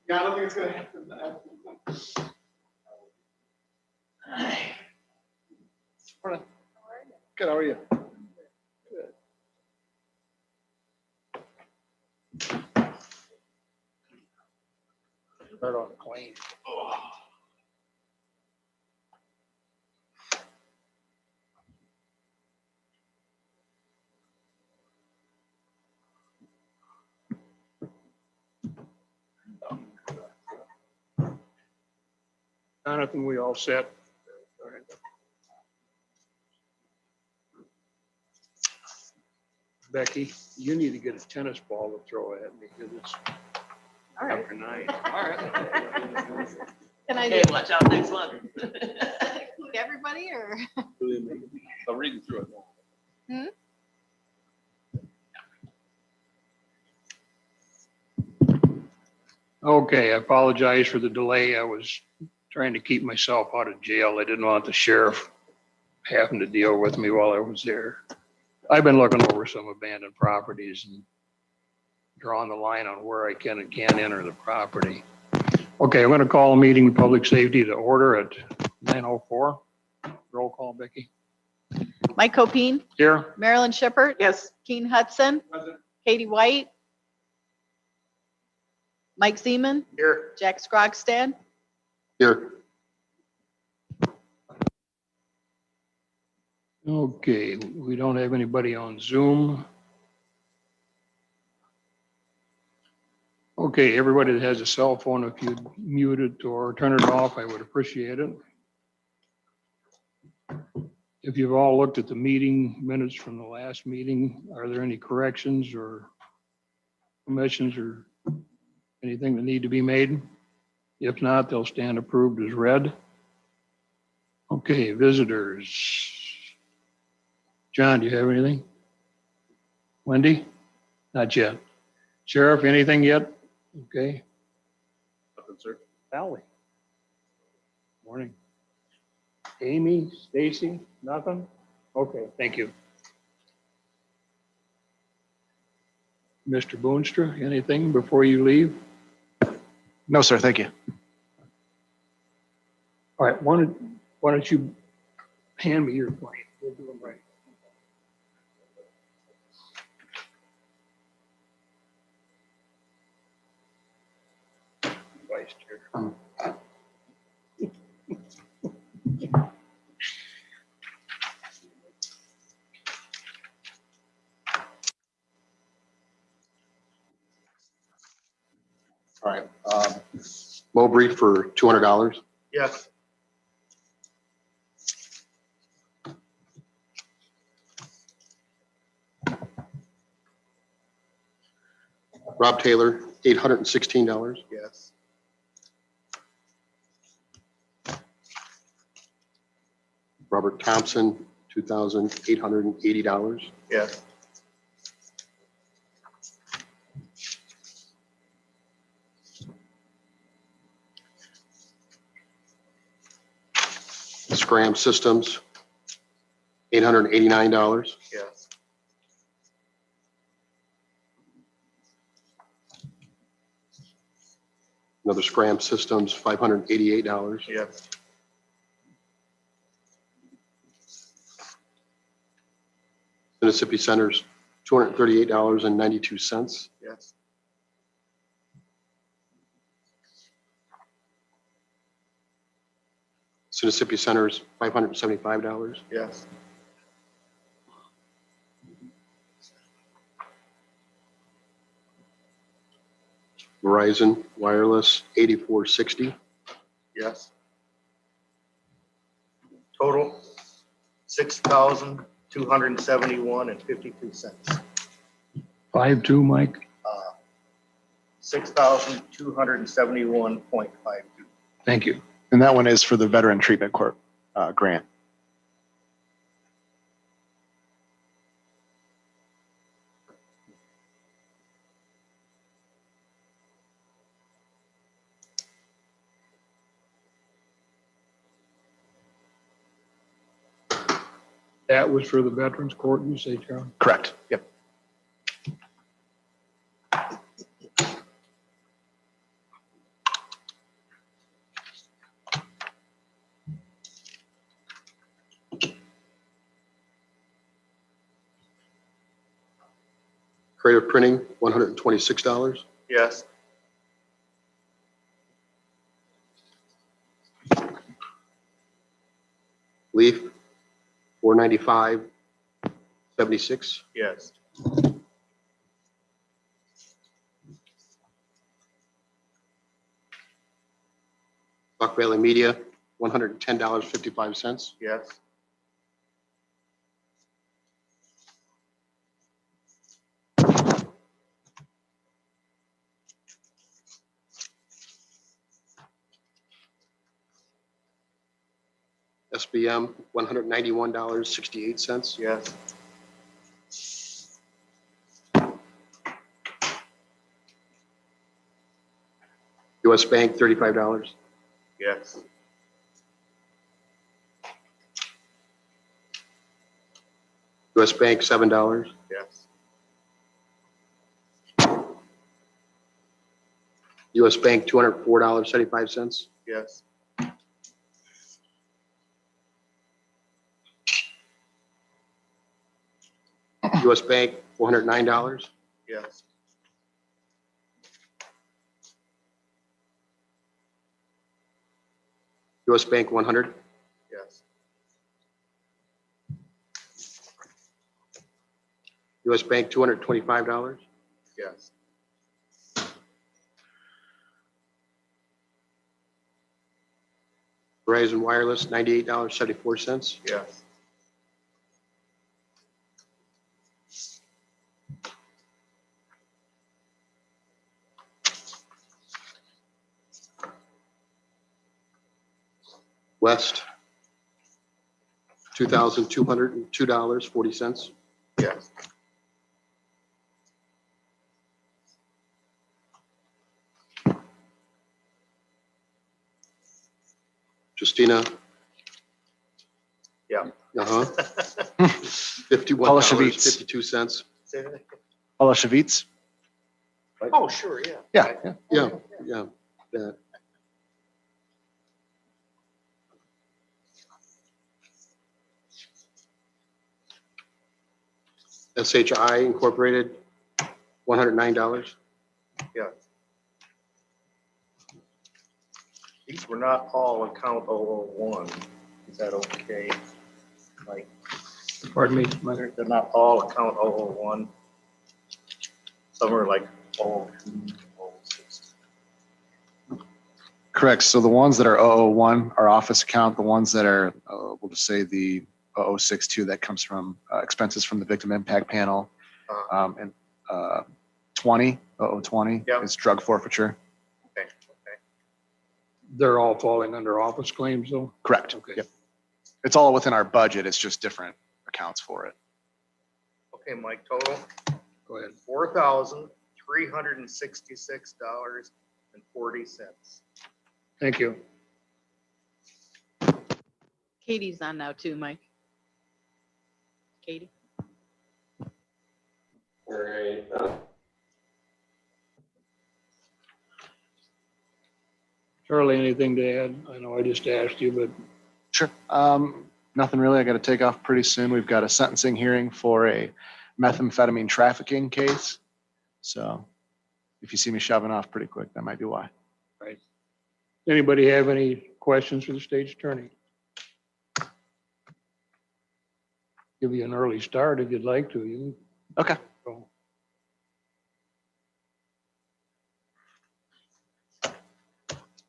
Yeah, I don't think it's gonna happen. Morning. Good, how are you? Start on clean. Jonathan, we all set? All right. Becky, you need to get a tennis ball to throw at me because it's All right. after 9. All right. Can I Hey, watch out next month. include everybody or? I'm reading through it now. Okay, I apologize for the delay. I was trying to keep myself out of jail. I didn't want the sheriff having to deal with me while I was there. I've been looking over some abandoned properties and drawing the line on where I can and can't enter the property. Okay, I'm going to call a meeting of public safety to order at 9:04. Roll call, Becky. Mike Copine, Here. Marilyn Shippert. Yes. Keen Hudson, Katie White, Mike Zeman, Here. Jack Scrogstad. Here. Okay, we don't have anybody on Zoom. Okay, everybody that has a cell phone, if you'd mute it or turn it off, I would appreciate it. If you've all looked at the meeting minutes from the last meeting, are there any corrections or omissions or anything that need to be made? If not, they'll stand approved as read. Okay, visitors. John, do you have anything? Wendy? Not yet. Sheriff, anything yet? Okay. Nothing, sir. Valley. Morning. Amy, Stacy, nothing? Okay, thank you. Mr. Boonstra, anything before you leave? No, sir. Thank you. All right, why don't you hand me your plane? We'll do them right. Vice Chair. All right, Mowbray for $200. Yes. Rob Taylor, $816. Yes. Robert Thompson, $2,880. Yes. Scram Systems, $889. Yes. Another Scram Systems, $588. Yes. Mississippi Centers, $238.92. Yes. Mississippi Centers, $575. Yes. Verizon Wireless, $84.60. Yes. Total, $6,271.52. 5-2, Mike. 6,271.52. Thank you. And that one is for the Veteran Treatment Corp grant. That was for the Veterans Court, you say, Charlie? Correct. Yep. Creative Printing, $126. Yes. Leaf, $495.76. Yes. Buck Valley Media, $110.55. Yes. SBM, $191.68. Yes. US Bank, $35. Yes. US Bank, $7. Yes. US Bank, $204.75. Yes. US Bank, $409. Yes. US Bank, 100. Yes. US Bank, $225. Yes. Verizon Wireless, $98.74. Yes. West, $2,202.40. Yes. Justina. Yeah. Uh-huh. Polishavitz. $51.52. Polishavitz? Oh, sure, yeah. Yeah, yeah. Yeah, yeah, yeah. SHI Incorporated, $109. Yeah. These were not all account 001. Is that okay? Like, Pardon me, Mike. they're not all account 001. Some are like 002, 006. Correct. So the ones that are 001 are office account. The ones that are, we'll just say the 0062, that comes from expenses from the victim impact panel. And 20, 0020 Yep. is drug forfeiture. Okay, okay. They're all falling under office claims though? Correct. Okay. Yep. It's all within our budget. It's just different accounts for it. Okay, Mike, total Go ahead. $4,366.40. Thank you. Katie's on now too, Mike. Katie? Charlie, anything to add? I know I just asked you, but Sure. Nothing really. I got to take off pretty soon. We've got a sentencing hearing for a methamphetamine trafficking case. So if you see me shoving off pretty quick, that might be why. anybody have any questions for the state attorney? Give you an early start if you'd like to. You Okay. can go.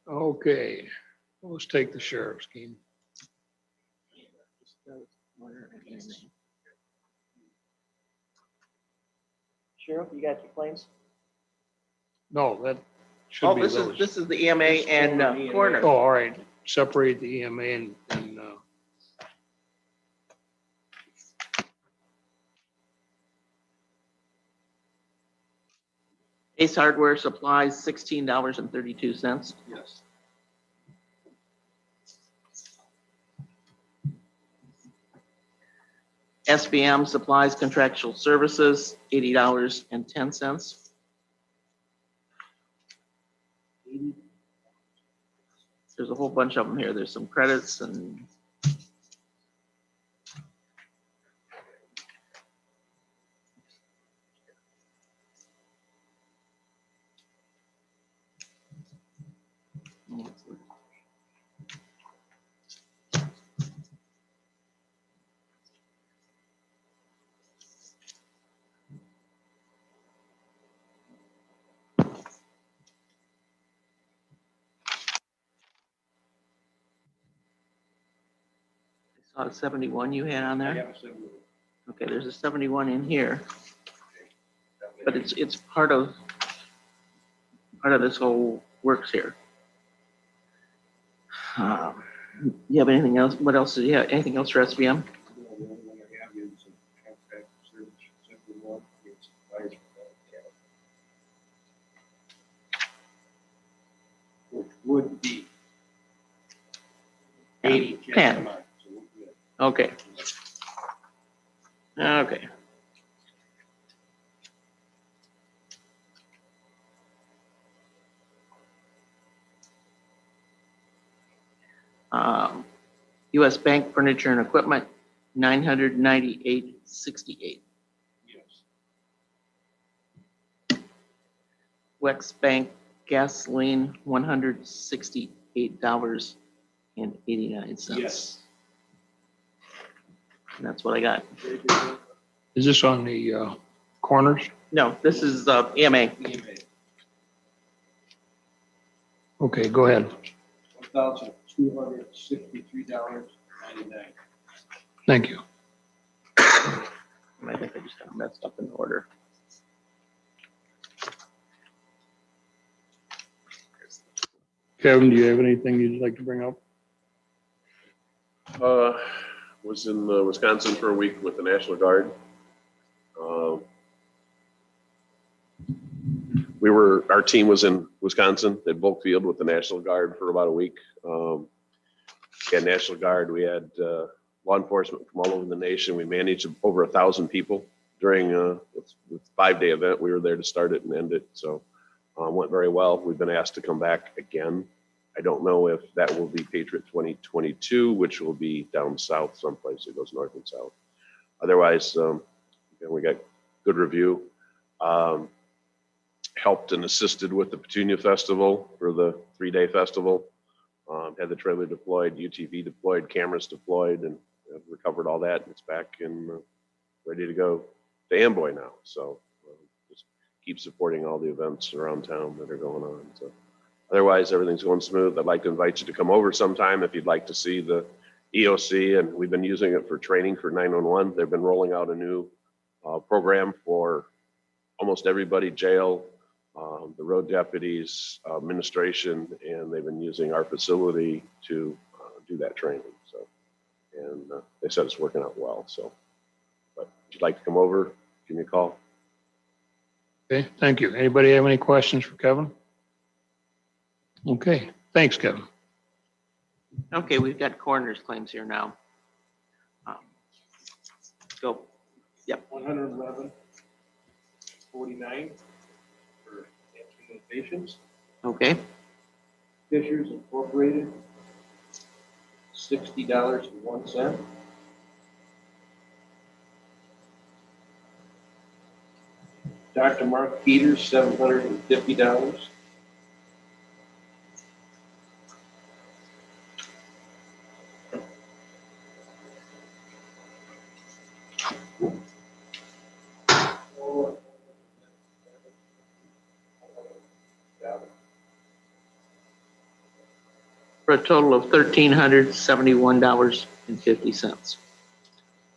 Okay, let's take the sheriff's scheme. Sheriff, you got your claims? No, that should Oh, be this those. is, this is the EMA and coroner. Oh, all right. Separate the EMA and Ace Hardware Supplies, $16.32. yes. SBM Supplies Contractual Services, $80.10. There's a whole bunch of them here. There's some credits and I saw a 71 you had on there. Okay, there's a 71 in here, but it's part of this whole works here. You have anything else? What else? Yeah, anything else for SVM? Which would be 80. just 10. a month, so we're good. Okay. Okay. U.S. Bank Furniture and Equipment, $998.68. Yes. Wex Bank Gasoline, $168.89. Yes. And that's what I got. Is this on the corners? No, this is EMA. Okay, go ahead. $1,263.99. Thank you. I think I just got messed up in the order. Kevin, do you have anything you'd like to bring up? Was in Wisconsin for a week with the National Guard. Our team was in Wisconsin at Volk Field with the National Guard for about a week. We had National Guard, we had law enforcement from all over the nation. We managed over 1,000 people during the 5-day event. We were there to start it and end it. So went very well. We've been asked to come back again. I don't know if that will be Patriot 2022, which will be down south someplace. It goes north and south. Otherwise, we got good review. Helped and assisted with the Petunia Festival for the 3-day festival. Had the trailer deployed, UTV deployed, cameras deployed, and recovered all that. It's back and ready to go to Amboy now. So just keep supporting all the events around town that are going on. So otherwise, everything's going smooth. I'd like to invite you to come over sometime if you'd like to see the EOC, and we've been using it for training for 911. They've been rolling out a new program for almost everybody, jail, the road deputies, administration, and they've been using our facility to do that training. So, and they said it's working out well. So, but if you'd like to come over, give me a call. Okay, thank you. Anybody have any questions for Kevin? Okay, thanks, Kevin. Okay, we've got coroner's claims here now. Go. Yep. 111.49 for answering the patients. Okay. Fishers Incorporated, $60.01. Dr. Mark Peters, $750. For a total of $1,371.50.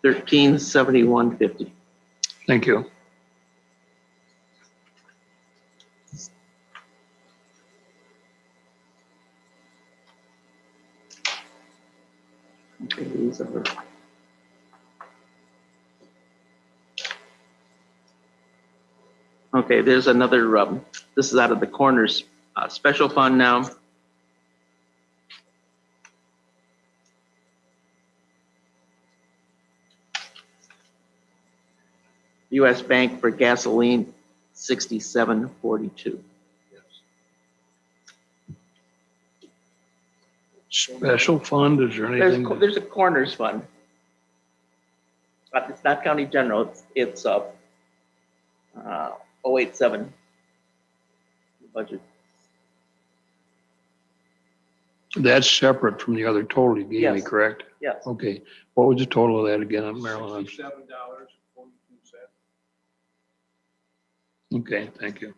$1,371.50. Thank you. Okay, these are. Okay, there's another, this is out of the coroner's special fund now. U.S. Bank for gasoline, $67.42. Special fund, is there anything? There's a coroner's fund. But it's not county general, it's 087 budget. That's separate from the other total you gave me, Yes. correct? Yes. Okay. What was the total of that again, Marilyn? $67.42. Okay, thank you.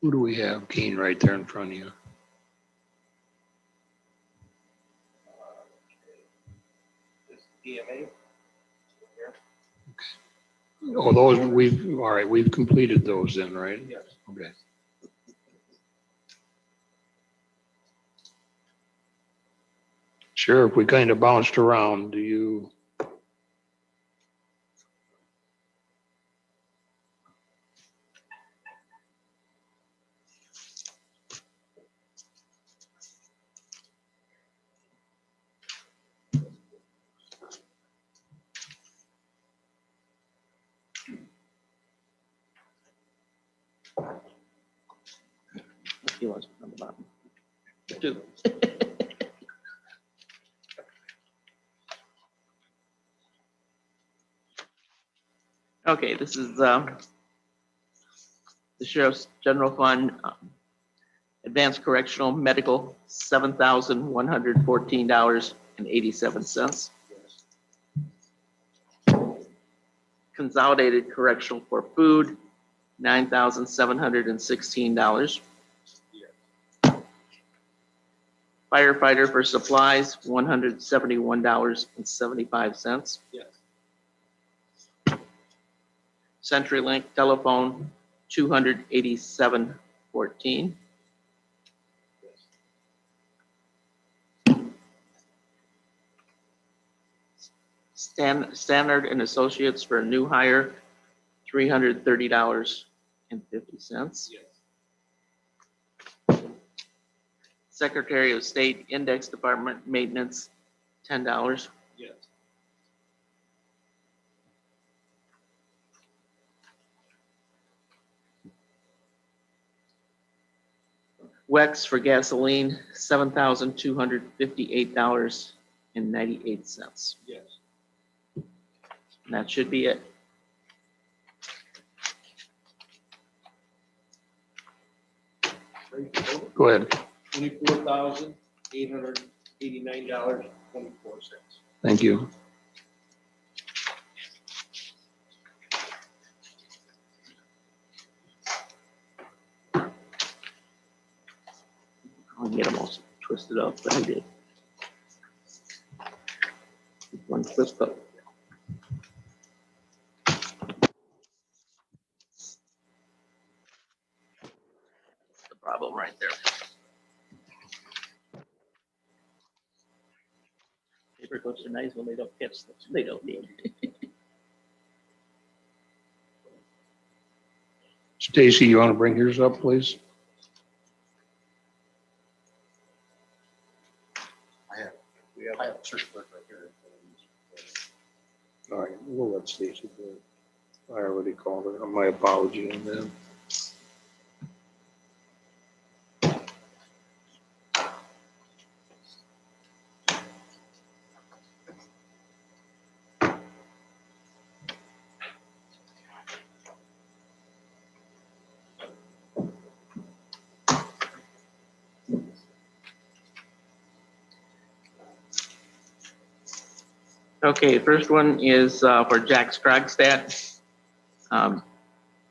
Who do we have? Keen right there in front of you. This EMA. Oh, those, all right, we've completed those then, right? Yes. Okay. Sheriff, we kind of bounced around. Do you? He wants to on the bottom. Two. Okay, this is the sheriff's general fund, advanced correctional medical, $7,114.87. Consolidated correctional for food, $9,716. Firefighter for supplies, $171.75. Yes. CenturyLink telephone, $287.14. Standard and Associates for a new hire, $330.50. Yes. Secretary of State Index Department Maintenance, $10. Yes. WEX for gasoline, $7,258.98. Yes. And that should be it. Go ahead. $24,889.24. Thank you. I'll get them all twisted up, but I did. One twist up. The problem right there. Paper clips are nice when they don't catch stuff they don't need. Stacy, you want to bring yours up, please? I have a search book right here. All right, we'll let Stacy do it. I already called her. My apology on that. Okay, first one is for Jack Stragstad.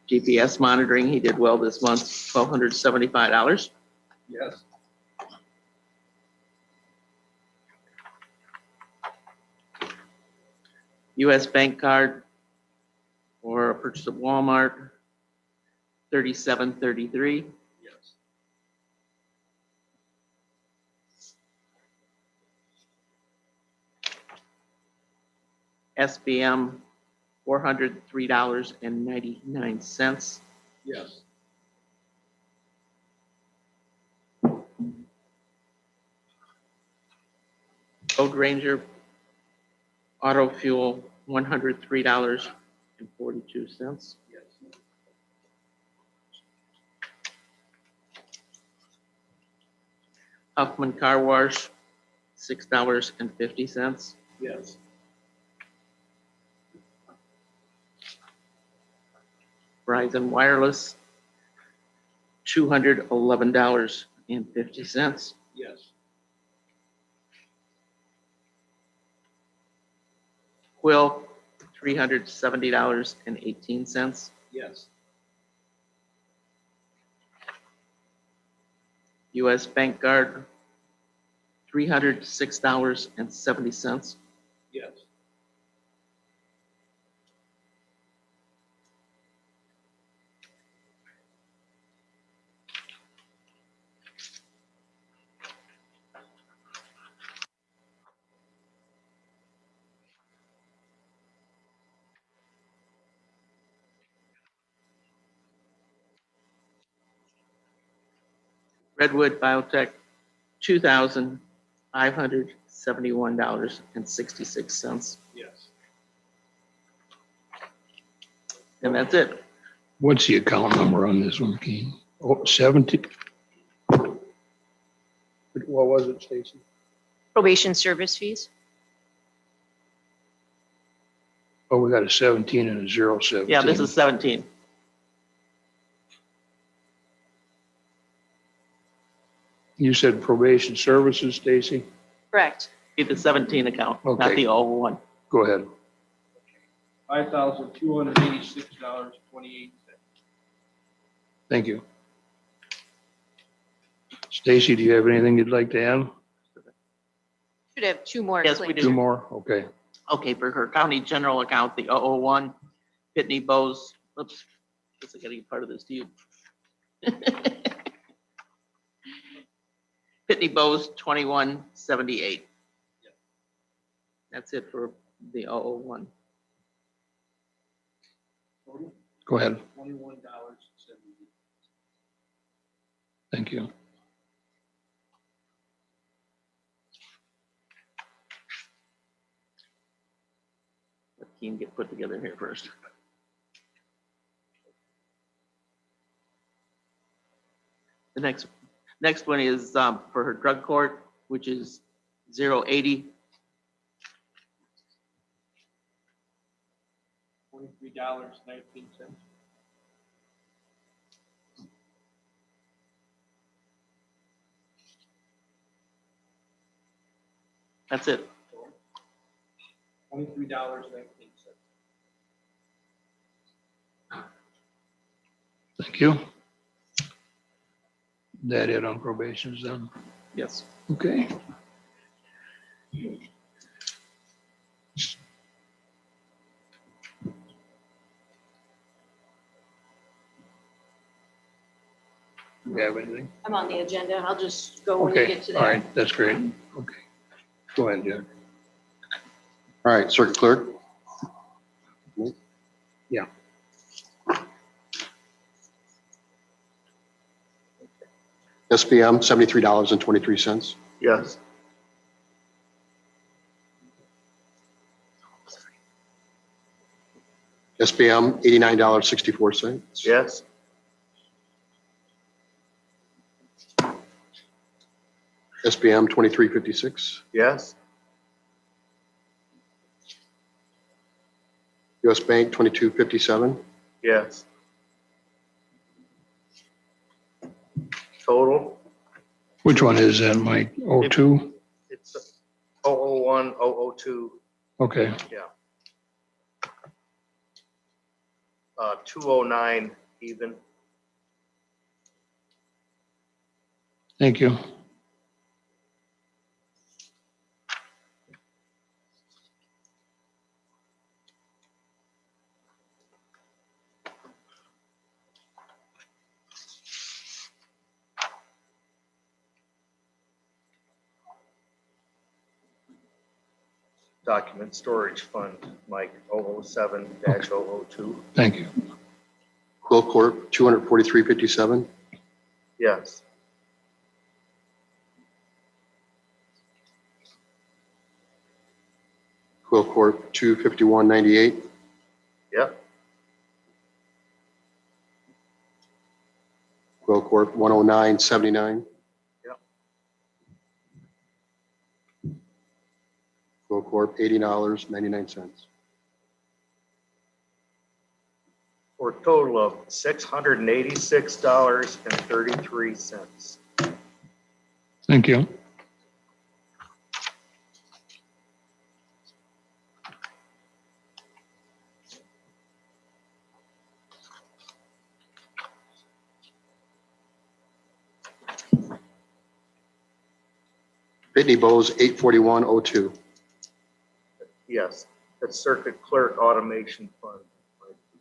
GPS monitoring, he did well this month, $1,275. Yes. US bank card for a purchase of Walmart, $37.33. Yes. SBM, $403.99. Yes. Road Ranger Auto Fuel, $103.42. Yes. Huffman Car Wash, $6.50. Yes. Verizon Wireless, $211.50. Yes. Quill, $370.18. Yes. US Bank Guard, $306.70. Yes. Redwood Biotech, $2,571.66. Yes. And that's it. What's the account number on this one, Keen? Oh, 70. What was it, Stacy? Probation service fees. Oh, we got a 17 and a 017. Yeah, this is 17. You said probation services, Stacy? Correct. Get the 17 account, not Okay. the 01. Go ahead. $5,286.28. Thank you. Stacy, do you have anything you'd like to add? Should have two more. Yes, we claims. do. Two more? Okay. Okay, for her county general account, the 001, Pitney Bowes, oops, guess I gotta get part of this to you. Pitney Bowes, 2178. That's it for the 001. Go ahead. $21.70. Thank you. Let Keen get put together here first. The next one is for her drug court, which is 080. $23.19. That's it. $23.19. Thank you. That it on probations then? Yes. Okay. Do you have anything? I'm on the agenda. I'll just go when you Okay, get to all that. right, that's great. Okay. Go ahead, Jack. All right, Circuit Clerk. Yeah. SPM, $73.23. Yes. SPM, $89.64. Yes. SPM, $23.56. Yes. US Bank, $22.57. Yes. Total, Which one is that, Mike? 02? it's 001, 002, Okay, yeah. 209 even. thank you. Document storage fund, Mike, 007-002. Thank you. Quill Corp, $243.57. Yes. Quill Corp, $251.98. Yep. Quill Corp, $109.79. Yep. Quill Corp, $80.99. for a total of $686.33. Thank you. Pitney Bowes, 84102. Yes, that's Circuit Clerk Automation Fund.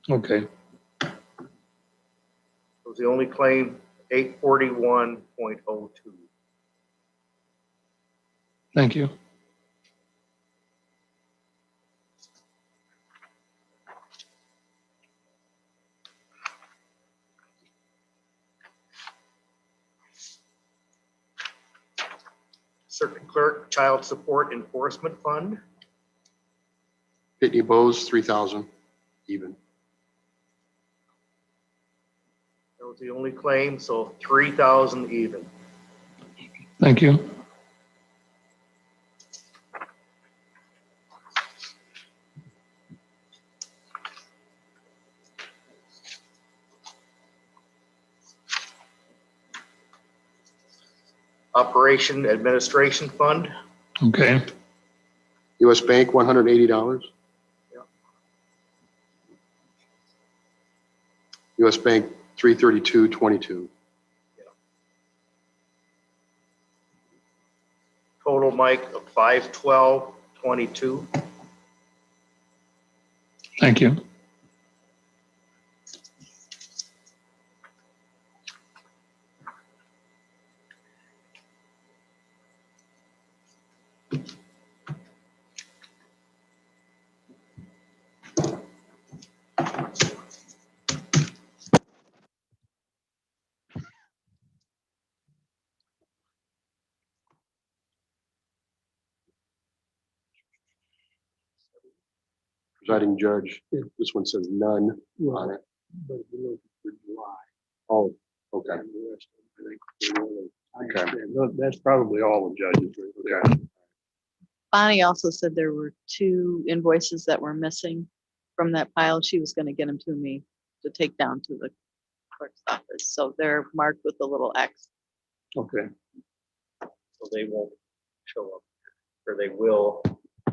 Okay, It was the only claim, 841.02. thank you. Circuit Clerk Child Support Enforcement Fund. Pitney Bowes, 3,000, even. That was the only claim, so 3,000 even. Thank you. Operation Administration Fund. Okay, US Bank, $180. Yeah. US Bank, 332.22. Total, Mike, of 512.22. thank you. Presiding judge, this one says none on it. Oh, okay. Okay. That's probably all the judges. Okay. Bonnie also said there were 2 invoices that were missing from that pile. She was gonna get them to me to take down to the clerk's office. So they're marked with a little X. Okay, So they won't show up, or they will.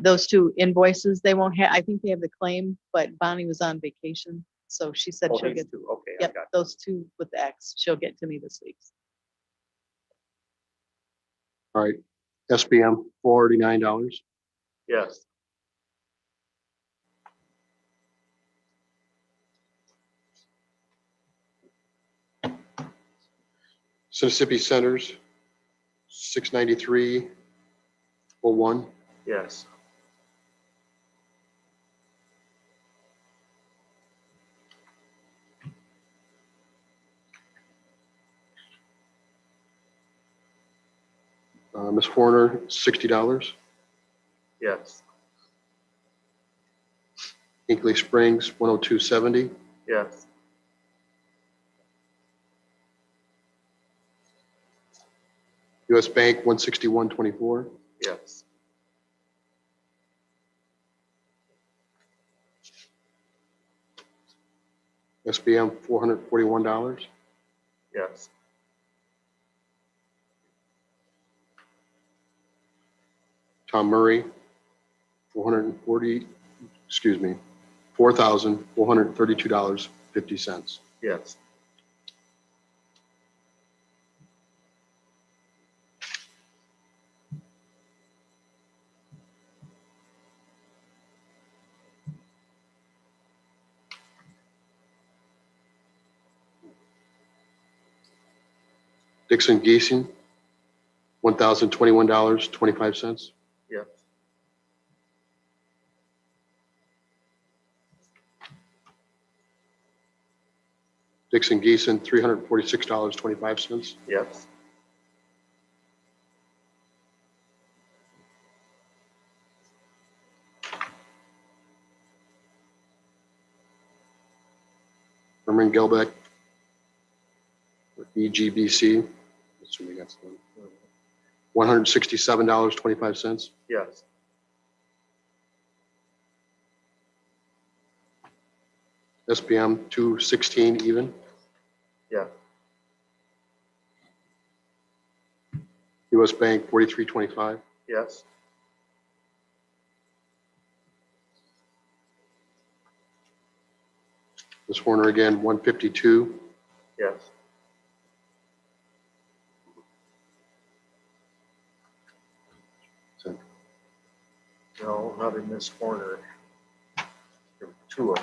Those 2 invoices, they won't have, I think they have the claim, but Bonnie was on vacation. So she said Oh, she'll these get, two. Okay, I yep, got it. those 2 with the X, she'll get to me this week. All right. SBM, $49. Yes. Mississippi Centers, 693.01. Yes. Ms. Horner, $60. Yes. Hinkley Springs, 102.70. Yes. US Bank, 161.24. Yes. SBM, $441. Yes. Tom Murray, $4,432.50. Yes. Dixon Geesing, $1,021.25. Yes. Dixon Geeson, $346.25. Yes. Herman Gelbeck with EGBC, assuming that's the one, $167.25. Yes. SBM 216 even. Yeah, US Bank 4325. yes, Ms. Horner again, 152. yes. No, another Miss Horner. There were two of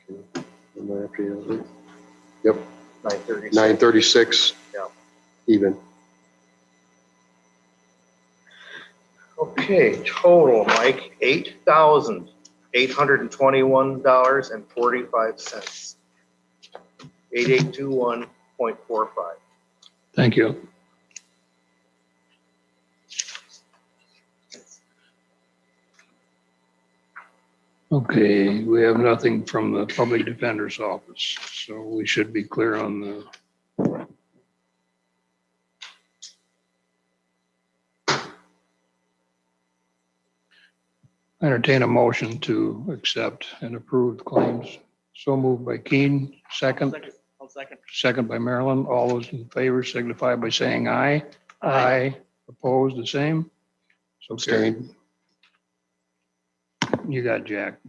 them, And then after you- Yep, 936. 936. Yeah. Even. Okay, total, Mike, $8,821.45. 8821.45. Thank you. Okay, we have nothing from the public defender's office, so we should be clear on the. Entertain a motion to accept and approve the claims. So moved by Keen, second. I'll second. Second by Marilyn. All those in favor signify by saying aye. Aye. Opposed, the same. So carried. Abstain. You got Jack.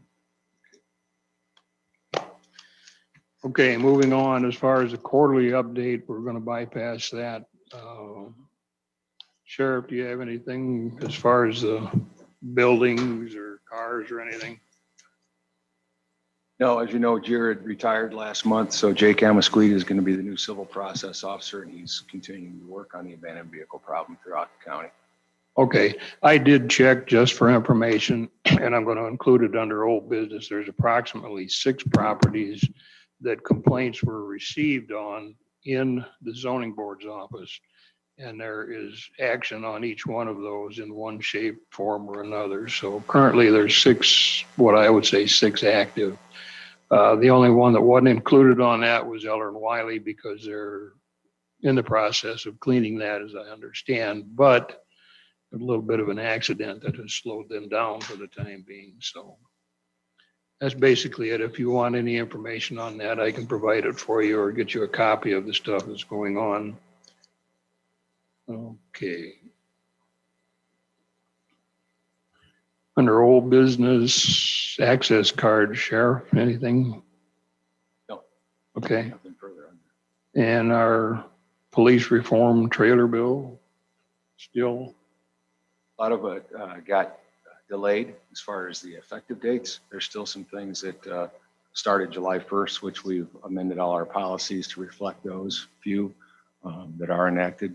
Okay, moving on, as far as the quarterly update, we're gonna bypass that. Sheriff, do you have anything as far as the buildings or cars or anything? No, as you know, Jared retired last month, so Jake Amasquita is going to be the new civil process officer, and he's continuing to work on the abandoned vehicle problem throughout the county. Okay, I did check just for information, and I'm gonna include it under old business. There's approximately 6 properties that complaints were received on in the zoning board's office. And there is action on each one of those in one shape, form, or another. So currently there's 6, what I would say 6 active. The only one that wasn't included on that was Eller and Wiley because they're in the process of cleaning that, as I understand, but a little bit of an accident that has slowed them down for the time being. So that's basically it. If you want any information on that, I can provide it for you or get you a copy of the stuff that's going on. Okay. Under old business, access card, Sheriff, anything? No. Okay. Nothing further on And our police reform trailer bill, still, that. A lot of it got delayed as far as the effective dates. There's still some things that started July 1st, which we've amended all our policies to reflect those few that are enacted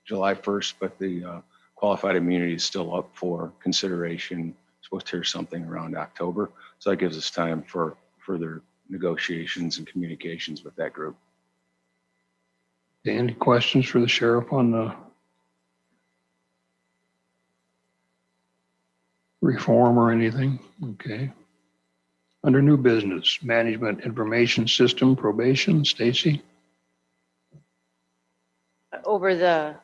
July 1st, but the qualified immunity is still up for consideration. Supposed to hear something around October. So that gives us time for further negotiations and communications with that group. any questions for the sheriff on the reform or anything? Okay. Under new business, management information system probation, Stacy? Over the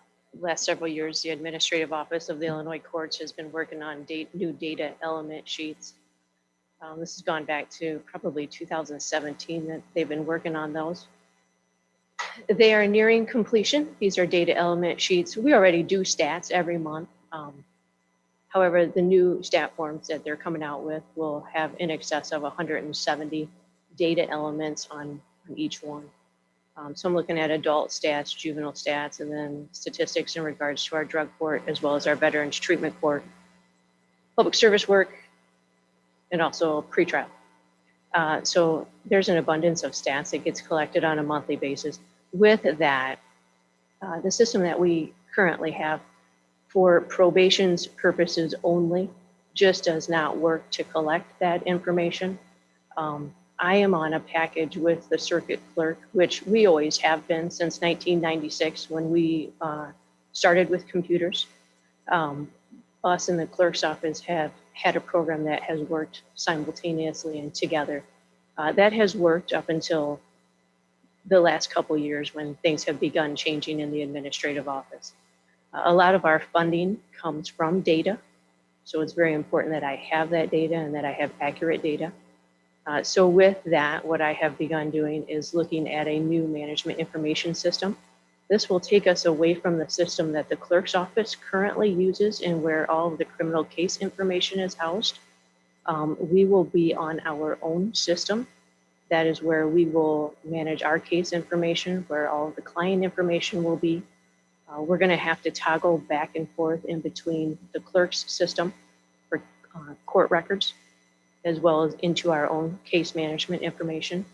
last several years, the Administrative Office of the Illinois Courts has been working on new data element sheets. This has gone back to probably 2017 that they've been working on those. They are nearing completion. These are data element sheets. We already do stats every month. However, the new stat forms that they're coming out with will have in excess of 170 data elements on each one. So I'm looking at adult stats, juvenile stats, and then statistics in regards to our drug court, as well as our veterans treatment court, public service work, and also pretrial. So there's an abundance of stats that gets collected on a monthly basis. With that, the system that we currently have for probation's purposes only just does not work to collect that information. I am on a package with the circuit clerk, which we always have been since 1996 when we started with computers. Us in the clerk's office have had a program that has worked simultaneously and together. That has worked up until the last couple of years when things have begun changing in the administrative office. A lot of our funding comes from data. So it's very important that I have that data and that I have accurate data. So with that, what I have begun doing is looking at a new management information system. This will take us away from the system that the clerk's office currently uses and where all of the criminal case information is housed. We will be on our own system. That is where we will manage our case information, where all of the client information will be. We're going to have to toggle back and forth in between the clerk's system for court records, as well as into our own case management information.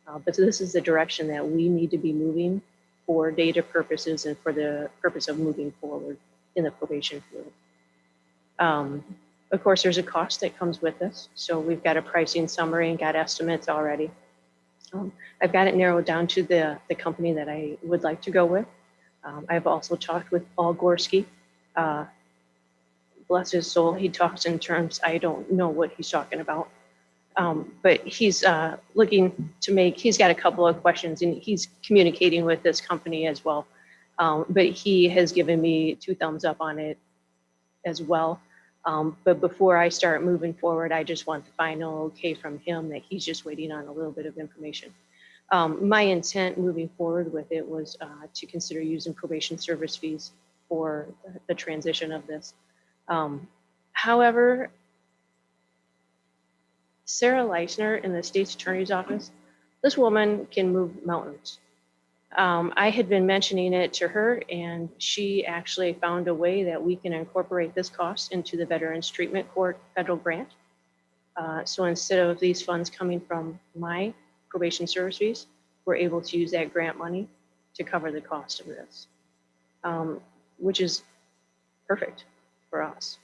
But this is the direction that we need to be moving for data purposes and for the purpose of moving forward in the probation field. Of course, there's a cost that comes with this. So we've got a pricing summary and got estimates already. I've got it narrowed down to the company that I would like to go with. I've also talked with Paul Gorski. Bless his soul, he talks in terms, I don't know what he's talking about. But he's looking to make, he's got a couple of questions and he's communicating with this company as well. But he has given me 2 thumbs up on it as well. But before I start moving forward, I just want the final okay from him that he's just waiting on a little bit of information. My intent moving forward with it was to consider using probation service fees for the transition of this. However, Sarah Leisner in the state's attorney's office, this woman can move mountains. I had been mentioning it to her and she actually found a way that we can incorporate this cost into the Veterans Treatment Court federal grant. So instead of these funds coming from my probation service fees, we're able to use that grant money to cover the cost of this, which is perfect for us.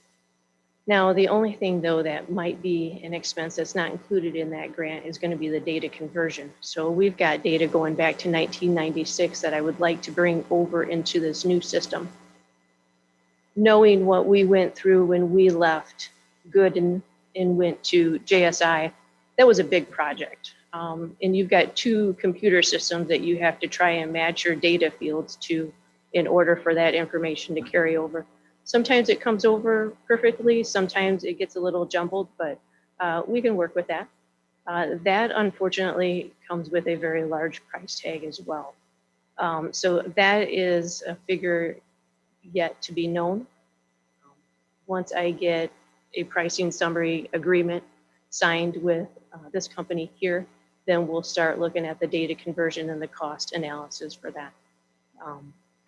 Now, the only thing though that might be an expense that's not included in that grant is going to be the data conversion. So we've got data going back to 1996 that I would like to bring over into this new system. Knowing what we went through when we left Good and went to JSI, that was a big project. And you've got 2 computer systems that you have to try and match your data fields to in order for that information to carry over. Sometimes it comes over perfectly, sometimes it gets a little jumbled, but we can work with that. That unfortunately comes with a very large price tag as well. So that is a figure yet to be known. Once I get a pricing summary agreement signed with this company here, then we'll start looking at the data conversion and the cost analysis for that.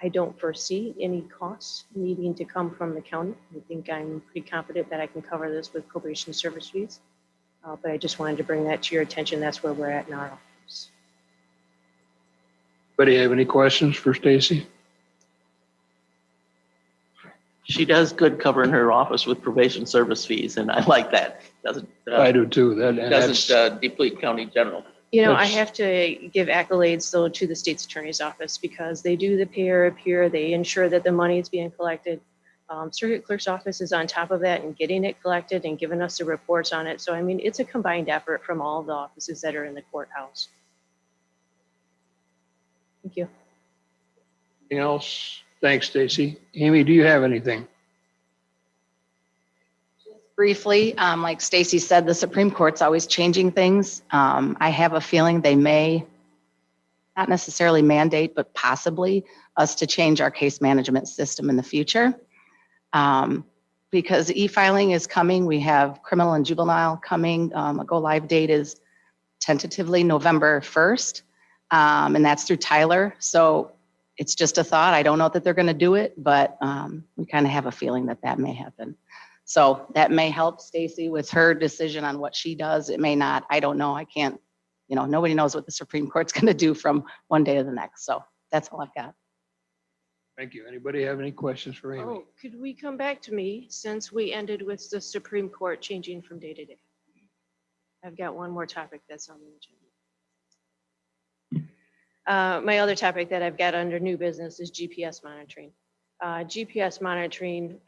I don't foresee any costs needing to come from the county. I think I'm pretty confident that I can cover this with probation service fees. But I just wanted to bring that to your attention. That's where we're at in our office. Anybody have any questions for Stacy? She does good covering her office with probation service fees, and I like that. Doesn't I do too. That's deplete county general. You know, I That's- have to give accolades though to the state's attorney's office because they do the peer appear, they ensure that the money is being collected. Circuit clerk's office is on top of that and getting it collected and giving us the reports on it. So I mean, it's a combined effort from all the offices that are in the courthouse. Thank you. anything else? Thanks, Stacy. Amy, do you have anything? Briefly, like Stacy said, the Supreme Court's always changing things. I have a feeling they may not necessarily mandate, but possibly us to change our case management system in the future. Because e-filing is coming, we have criminal and juvenile coming. A go live date is tentatively November 1st, and that's through Tyler. So it's just a thought. I don't know that they're going to do it, but we kind of have a feeling that that may happen. So that may help Stacy with her decision on what she does. It may not. I don't know. I can't, nobody knows what the Supreme Court's going to do from one day to the next. So that's all I've got. Thank you. Anybody have any questions for Amy? Oh, could we come back to me since we ended with the Supreme Court changing from day to day? I've got one more topic that's on the agenda. My other topic that I've got under new business is GPS monitoring. GPS monitoring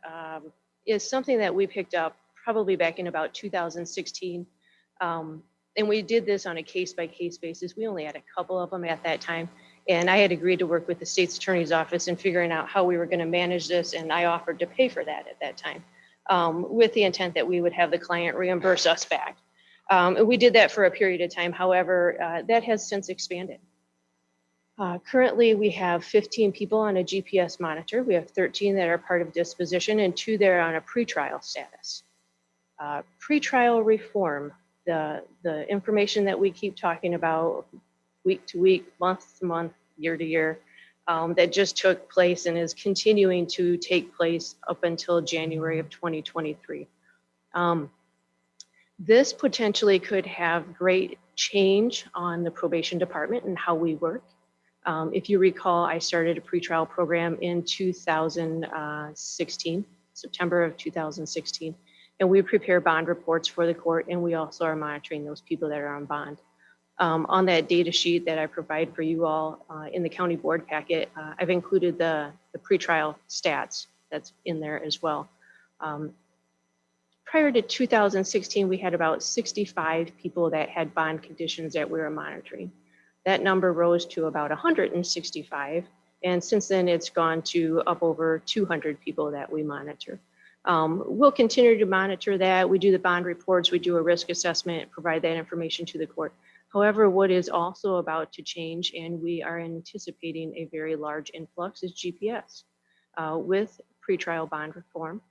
is something that we picked up probably back in about 2016. And we did this on a case-by-case basis. We only had a couple of them at that time. And I had agreed to work with the state's attorney's office in figuring out how we were going to manage this. And I offered to pay for that at that time with the intent that we would have the client reimburse us back. And we did that for a period of time. However, that has since expanded. Currently, we have 15 people on a GPS monitor. We have 13 that are part of disposition and 2 that are on a pretrial status. Pretrial reform, the information that we keep talking about week to week, month to month, year to year, that just took place and is continuing to take place up until January of 2023. This potentially could have great change on the probation department and how we work. If you recall, I started a pretrial program in 2016, September of 2016, and we prepare bond reports for the court, and we also are monitoring those people that are on bond. On that data sheet that I provide for you all in the county board packet, I've included the pretrial stats that's in there as well. Prior to 2016, we had about 65 people that had bond conditions that we were monitoring. That number rose to about 165. And since then, it's gone to up over 200 people that we monitor. We'll continue to monitor that. We do the bond reports, we do a risk assessment, provide that information to the court. However, what is also about to change, and we are anticipating a very large influx, is GPS. With pretrial bond reform,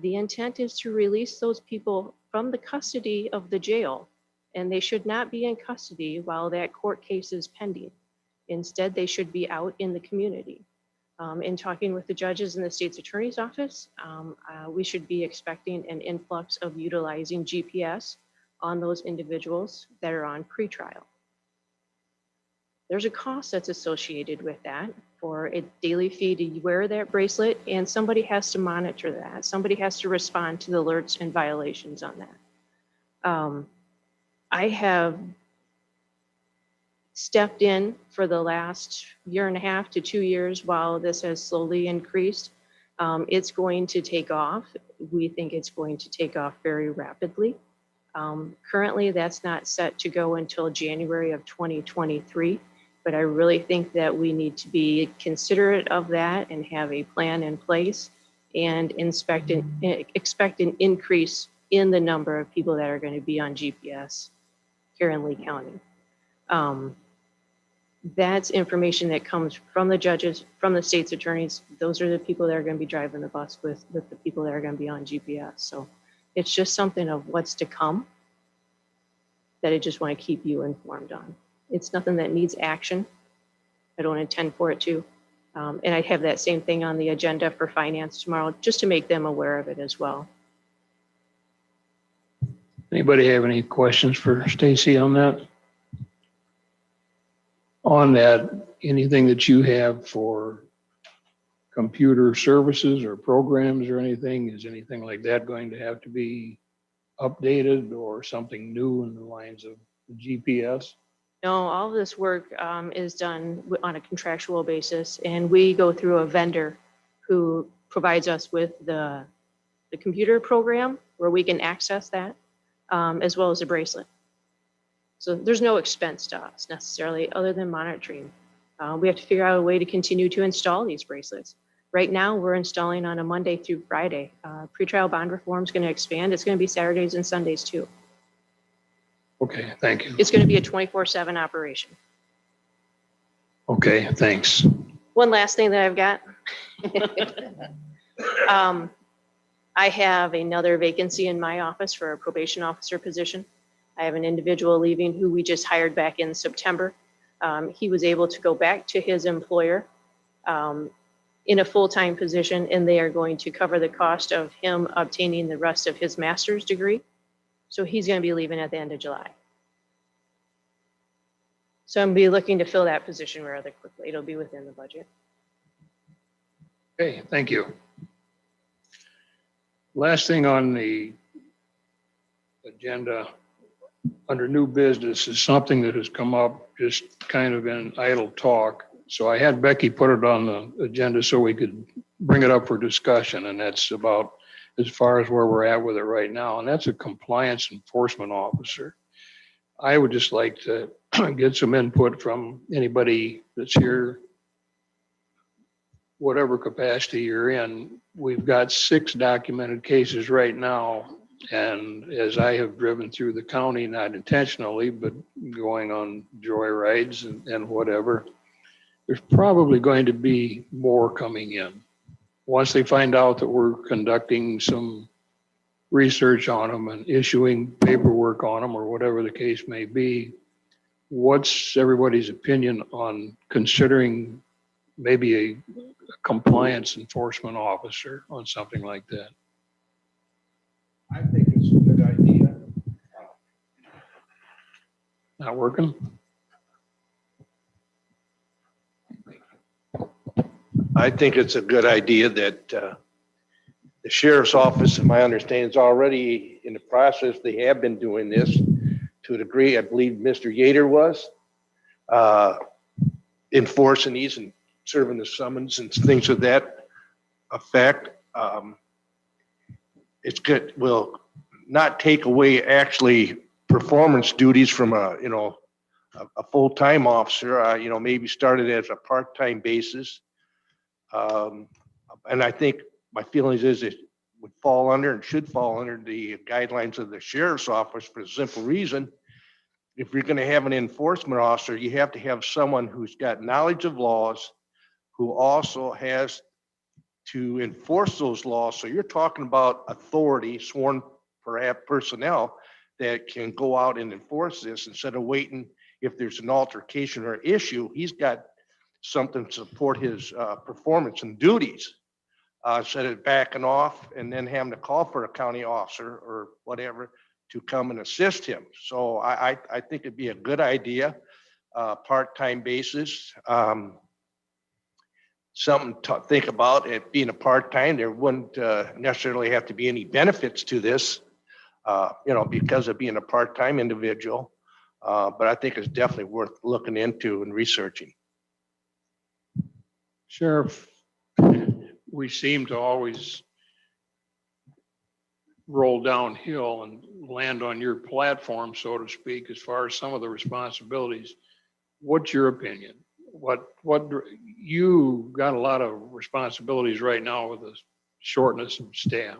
the intent is to release those people from the custody of the jail, and they should not be in custody while that court case is pending. Instead, they should be out in the community. In talking with the judges in the state's attorney's office, we should be expecting an influx of utilizing GPS on those individuals that are on pretrial. There's a cost that's associated with that for a daily fee to wear that bracelet, and somebody has to monitor that. Somebody has to respond to the alerts and violations on that. I have stepped in for the last 1.5 to 2 years while this has slowly increased. It's going to take off. We think it's going to take off very rapidly. Currently, that's not set to go until January of 2023, but I really think that we need to be considerate of that and have a plan in place and expect an increase in the number of people that are going to be on GPS here in Lee County. That's information that comes from the judges, from the state's attorneys. Those are the people that are going to be driving the bus with the people that are going to be on GPS. So it's just something of what's to come that I just want to keep you informed on. It's nothing that needs action. I don't intend for it to. And I have that same thing on the agenda for finance tomorrow, just to make them aware of it as well. Anybody have any questions for Stacy on that? On that, anything that you have for computer services or programs or anything, is anything like that going to have to be updated or something new in the lines of the GPS? No, all of this work is done on a contractual basis, and we go through a vendor who provides us with the computer program where we can access that, as well as a bracelet. So there's no expense to us necessarily other than monitoring. We have to figure out a way to continue to install these bracelets. Right now, we're installing on a Monday through Friday. Pretrial bond reform is going to expand. It's going to be Saturdays and Sundays too. Okay, thank you. It's going to be a 24/7 operation. Okay, thanks. One last thing that I've got. I have another vacancy in my office for a probation officer position. I have an individual leaving who we just hired back in September. He was able to go back to his employer in a full-time position, and they are going to cover the cost of him obtaining the rest of his master's degree. So he's going to be leaving at the end of July. So I'm going to be looking to fill that position rather quickly. It'll be within the budget. Okay, thank you. Last thing on the agenda under new business is something that has come up just kind of in idle talk. So I had Becky put it on the agenda so we could bring it up for discussion, and that's about as far as where we're at with it right now, and that's a compliance enforcement officer. I would just like to get some input from anybody that's here, whatever capacity you're in. We've got 6 documented cases right now And as I have driven through the county, not intentionally, but going on joy rides and whatever, there's probably going to be more coming in. Once they find out that we're conducting some research on them and issuing paperwork on them or whatever the case may be, what's everybody's opinion on considering maybe a compliance enforcement officer on something like that? I think it's a good idea. Not working? I think it's a good idea that the sheriff's office, in my understanding, is already in the process. They have been doing this to a degree. I believe Mr. Yater was enforcing these and serving the summons and things of that effect. It's good. Will not take away actually performance duties from a full-time officer. Maybe started as a part-time basis. And I think my feelings is it would fall under and should fall under the guidelines of the sheriff's office for the simple reason. If you're going to have an enforcement officer, you have to have someone who's got knowledge of laws, who also has to enforce those laws. So you're talking about authority, sworn perhaps personnel that can go out and enforce this instead of waiting if there's an altercation or issue. He's got something to support his performance and duties. Instead of backing off and then having to call for a county officer or whatever to come and assist him. So I think it'd be a good idea, part-time basis. Something to think about it being a part-time. There wouldn't necessarily have to be any benefits to this, because of being a part-time individual. But I think it's definitely worth looking into and researching. Sheriff, we seem to always roll downhill and land on your platform, so to speak, as far as some of the responsibilities. What's your opinion? What you got a lot of responsibilities right now with the shortness of staff.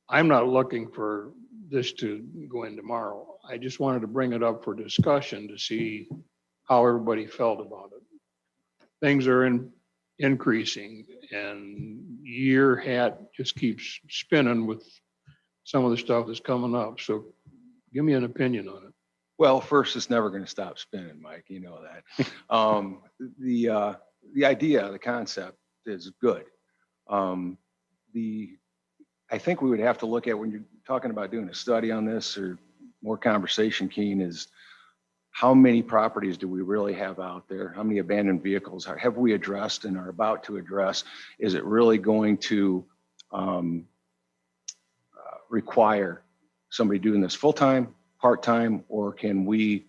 I'm not looking for this to go in tomorrow. I just wanted to bring it up for discussion to see how everybody felt about it. Things are increasing and your hat just keeps spinning with some of the stuff that's coming up. So give me an opinion on it. Well, first, it's never going to stop spinning, Mike. You know that. The idea, the concept is good. I think we would have to look at, when you're talking about doing a study on this or more conversation, Keen, is how many properties do we really have out there? How many abandoned vehicles have we addressed and are about to address? Is it really going to require somebody doing this full-time, part-time, or can we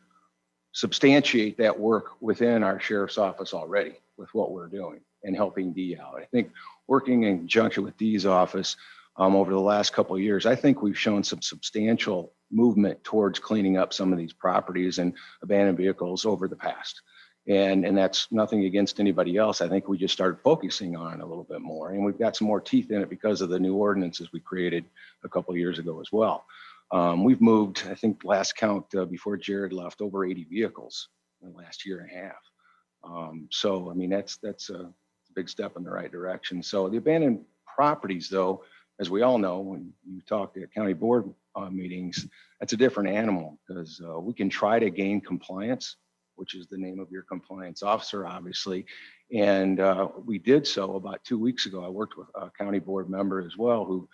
substantiate that work within our sheriff's office already with what we're doing and helping Dee out? I think working in conjunction with Dee's office over the last couple of years, I think we've shown some substantial movement towards cleaning up some of these properties and abandoned vehicles over the past. And that's nothing against anybody else. I think we just started focusing on it a little bit more, and we've got some more teeth in it because of the new ordinances we created a couple of years ago as well. We've moved, I think last count before Jared left, over 80 vehicles in the last year and a half. So, I mean, that's a big step in the right direction. So the abandoned properties, though, as we all know, when you talk at county board meetings, that's a different animal, because we can try to gain compliance, which is the name of your compliance officer, obviously. And we did so about 2 weeks ago. I worked with a county board member as well who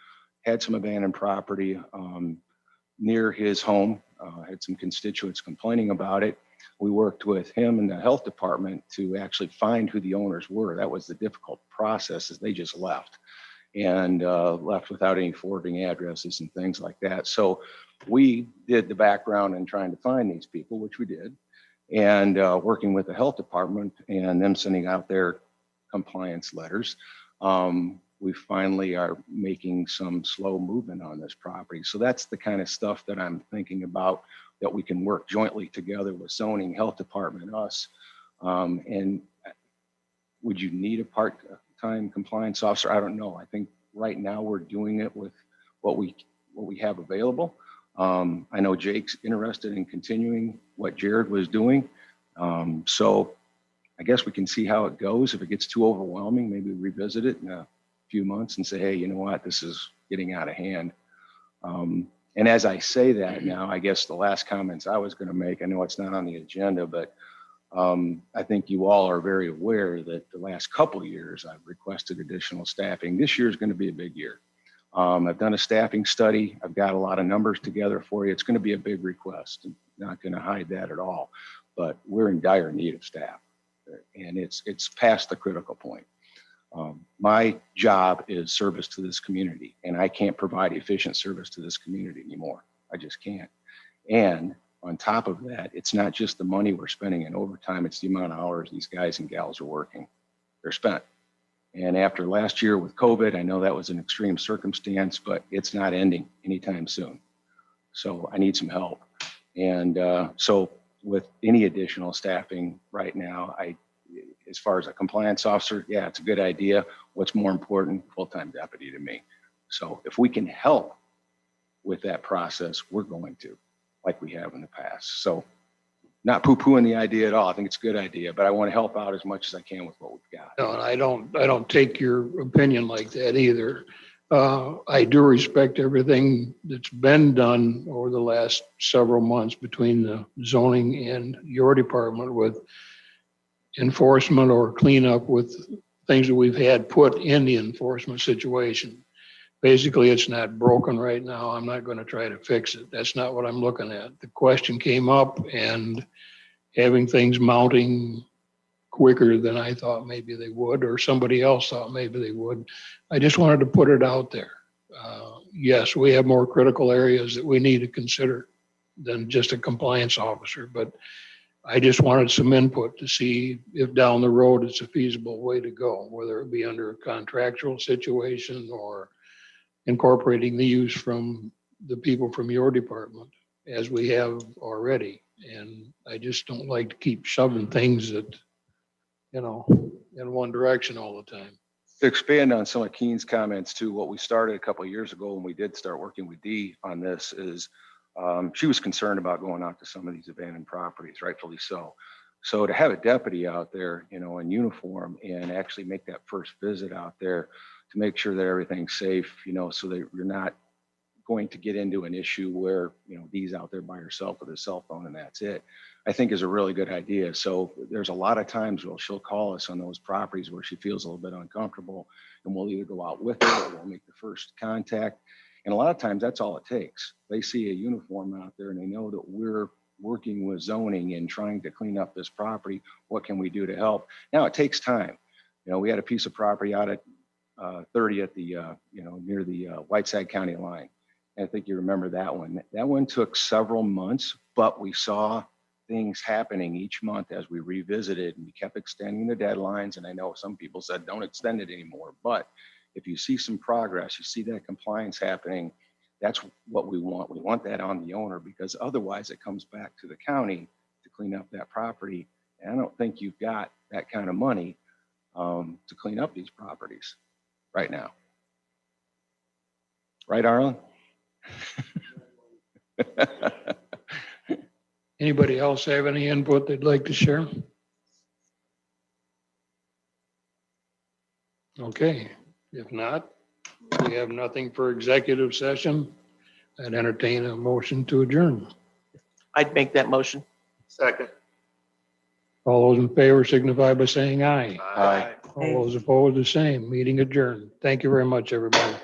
had some abandoned property near his home, had some constituents complaining about it. We worked with him and the health department to actually find who the owners were. That was the difficult process, as they just left and left without any forwarding addresses and things like that. So we did the background in trying to find these people, which we did, and working with the health department and them sending out their compliance letters. We finally are making some slow movement on this property. So that's the kind of stuff that I'm thinking about, that we can work jointly together with zoning, health department, us. And would you need a part-time compliance officer? I don't know. I think right now we're doing it with what we what we have available. I know Jake's interested in continuing what Jared was doing. So I guess we can see how it goes. If it gets too overwhelming, maybe revisit it in a few months and say, hey, you know what, this is getting out of hand. And as I say that now, I guess the last comments I was going to make, I know it's not on the agenda, but I think you all are very aware that the last couple of years I've requested additional staffing. This year is going to be a big year. I've done a staffing study. I've got a lot of numbers together for you. It's going to be a big request. I'm not going to hide that at all, but we're in dire need of staff, and it's past the critical point. My job is service to this community, and I can't provide efficient service to this community anymore. I just can't. And on top of that, it's not just the money we're spending in overtime, it's the amount of hours these guys and gals are working. They're spent. And after last year with COVID, I know that was an extreme circumstance, but it's not ending anytime soon. So I need some help. And so with any additional staffing right now, as far as a compliance officer, yeah, it's a good idea. What's more important, full-time deputy to me. So if we can help with that process, we're going to, like we have in the past. So not poo-pooing the idea at all. I think it's a good idea, but I want to help out as much as I can with what we've got. No, and I don't take your opinion like that either. I do respect everything that's been done over the last several months between the zoning and your department with enforcement or cleanup with things that we've had put in the enforcement situation. Basically, it's not broken right now. I'm not going to try to fix it. That's not what I'm looking at. The question came up, and having things mounting quicker than I thought maybe they would, or somebody else thought maybe they would. I just wanted to put it out there. Yes, we have more critical areas that we need to consider than just a compliance officer, but I just wanted some input to see if down the road it's a feasible way to go, whether it be under a contractual situation or incorporating the use from the people from your department as we have already. And I just don't like to keep shoving things that, in one direction all the time. To expand on some of Keene's comments too, what we started a couple of years ago when we did start working with Dee on this is she was concerned about going out to some of these abandoned properties, rightfully so. So to have a deputy out there, in uniform and actually make that first visit out there to make sure that everything's safe, so that you're not going to get into an issue where, Dee's out there by herself with a cell phone and that's it, I think is a really good idea. So there's a lot of times where she'll call us on those properties where she feels a little bit uncomfortable, and we'll either go out with her or we'll make the first contact. And a lot of times that's all it takes. They see a uniform out there and they know that we're working with zoning and trying to clean up this property. What can we do to help? Now it takes time. We had a piece of property out at 30 at the, near the Whiteside County line. And I think you remember that one. That one took several months, but we saw things happening each month as we revisited, and we kept extending the deadlines. And I know some people said, don't extend it anymore, but if you see some progress, you see that compliance happening, that's what we want. We want that on the owner, because otherwise it comes back to the county to clean up that property. And I don't think you've got that kind of money to clean up these properties right now. Right, Arlen? Anybody else have any input they'd like to share? Okay, if not, we have nothing for executive session. I'd entertain a motion to adjourn. I'd make that motion. Second. All those in favor signify by saying aye. Aye. All those opposed, the same. Meeting adjourned. Thank you very much, everybody.